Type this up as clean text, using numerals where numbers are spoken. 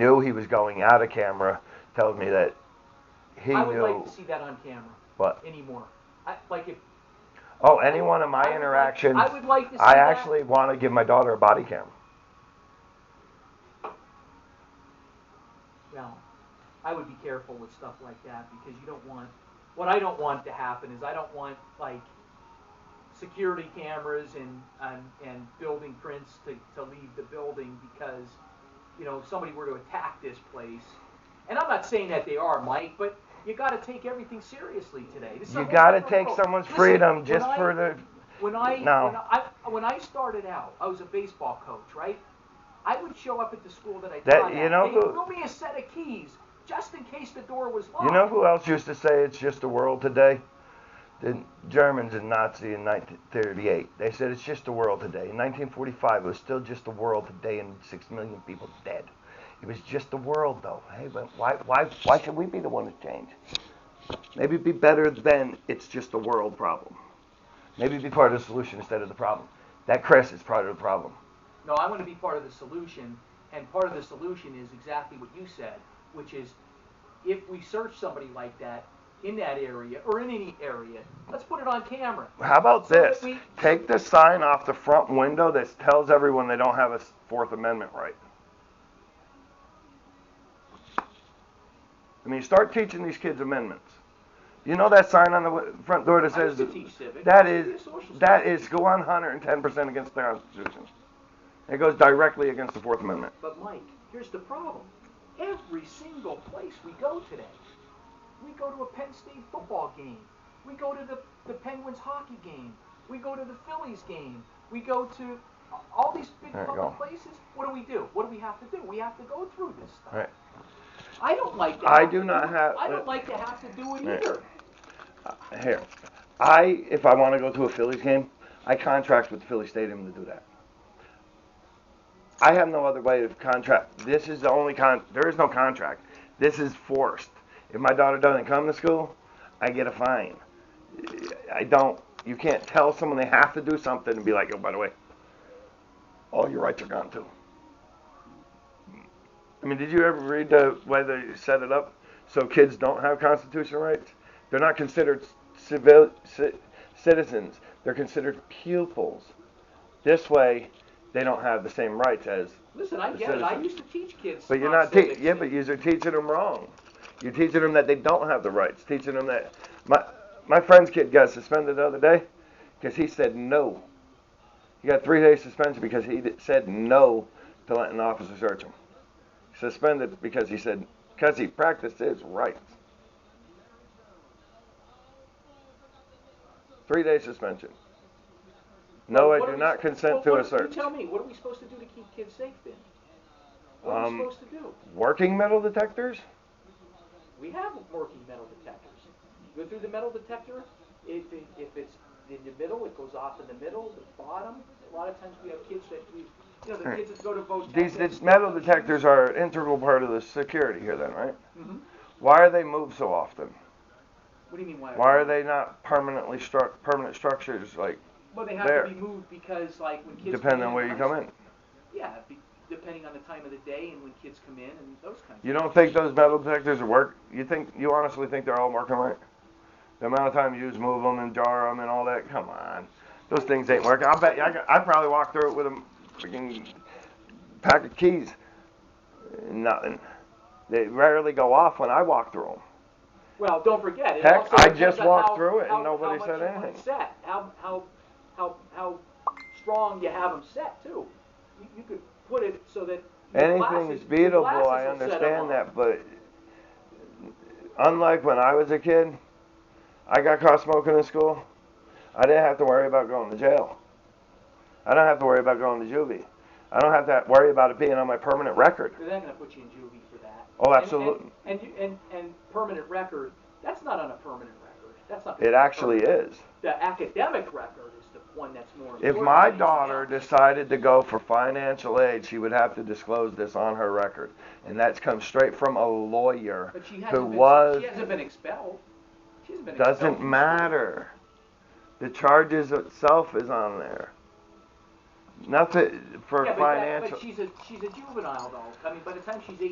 knew he was going out of camera tells me that he I would knew. like to see that on camera. What? Anymore. Like if. Oh, any one of my interactions. I would like to see I that. actually want to give my daughter a body cam. Well, I would be careful with stuff like that because you don't want. What I don't want to happen is I don't want like security cameras and building prints to leave the building because if somebody were to attack this place. And I'm not saying that they are, Mike, but you got to take everything seriously today. You got to take someone's freedom just for the. When I started out, I was a baseball coach, right? I would show up at the school that I taught at. They threw me a set of keys just in case the door was locked. You know who else used to say it's just the world today? The Germans and Nazi in 1938. They said it's just the world today. In 1945, it was still just the world today and 6 million people dead. It was just the world, though. Hey, but why should we be the one to change? Maybe it'd be better than it's just the world problem. Maybe be part of the solution instead of the problem. That Chris is part of the problem. No, I want to be part of the solution, and part of the solution is exactly what you said, which is if we search somebody like that in that area or in any area, let's put it on camera. How about this? Take the sign off the front window that tells everyone they don't have a Fourth Amendment right. I mean, start teaching these kids amendments. You know that sign on the front door that says that is go on 110% against the Constitution. It goes directly against the Fourth Amendment. But Mike, here's the problem. Every single place we go today, we go to a Penn State football game. We go to the Penguins hockey game. We go to the Phillies game. We go to all these big public places. What do? What do we have to do? We have to go through this stuff. Right. I don't like to. I do not have. I don't like to have to do it either. Here, if I want to go to a Phillies game, I contract with the Philly Stadium to do that. I have no other way of contract. This is the only there is no contract. This is forced. If my daughter doesn't come to school, I get a fine. You can't tell someone they have to do something and be like, oh, by the way, all your rights are gone too. I mean, did you ever read the way they set it up so kids don't have constitutional rights? They're not considered citizens. They're considered pupils. This way, they don't have the same rights as. Listen, I get it. I used to teach kids. But you're not teaching. Yeah, but you're teaching them wrong. You're teaching them that they don't have the rights. Teaching them that my friend's kid got suspended the other day because he said no. He got 3-day suspension because he said no to letting an officer search him. Suspended because he practiced his rights. 3-day suspension. No, I do not consent to a search. You tell me, what are we supposed to do to keep kids safe then? What are we supposed to do? Working metal detectors? We have working metal detectors. You go through the metal detector, if it's in the middle, it goes off in the middle, the bottom. A lot of times we have kids that the kids that go to vote. These metal detectors are an integral part of the security here then, right? Mm-hmm. Why are they moved so often? What do you mean why? Why are they not permanent structures like? Well, they have to be moved because like when kids. Depending on where you come in. Yeah, depending on the time of the day and when kids come in and those kinds of things. You don't think those metal detectors work? You honestly think they're all working right? The amount of time you use move them and jar them and all that, come on. Those things ain't working. I bet I probably walked through it with a freaking pack of keys. Nothing. They rarely go off when I walk through them. Well, don't forget. Heck, I just walked through it and nobody said anything. Set. How strong you have them set too. You could put it so that anything is beatable. I understand that, but unlike when I was a kid, I got caught smoking in school. I didn't have to worry about going to jail. I don't have to worry about going to juvie. I don't have to worry about it being on my permanent record. They're not going to put you in juvie for that. Oh, absolutely. And permanent record, that's not on a permanent record. That's not. It actually is. The academic record is the one that's more important. If my daughter decided to go for financial aid, she would have to disclose this on her record. And that's come straight from a lawyer She hasn't been expelled. Doesn't matter. The charges itself is on there. Nothing for financial. But she's a juvenile though. I mean, by the time she's 18.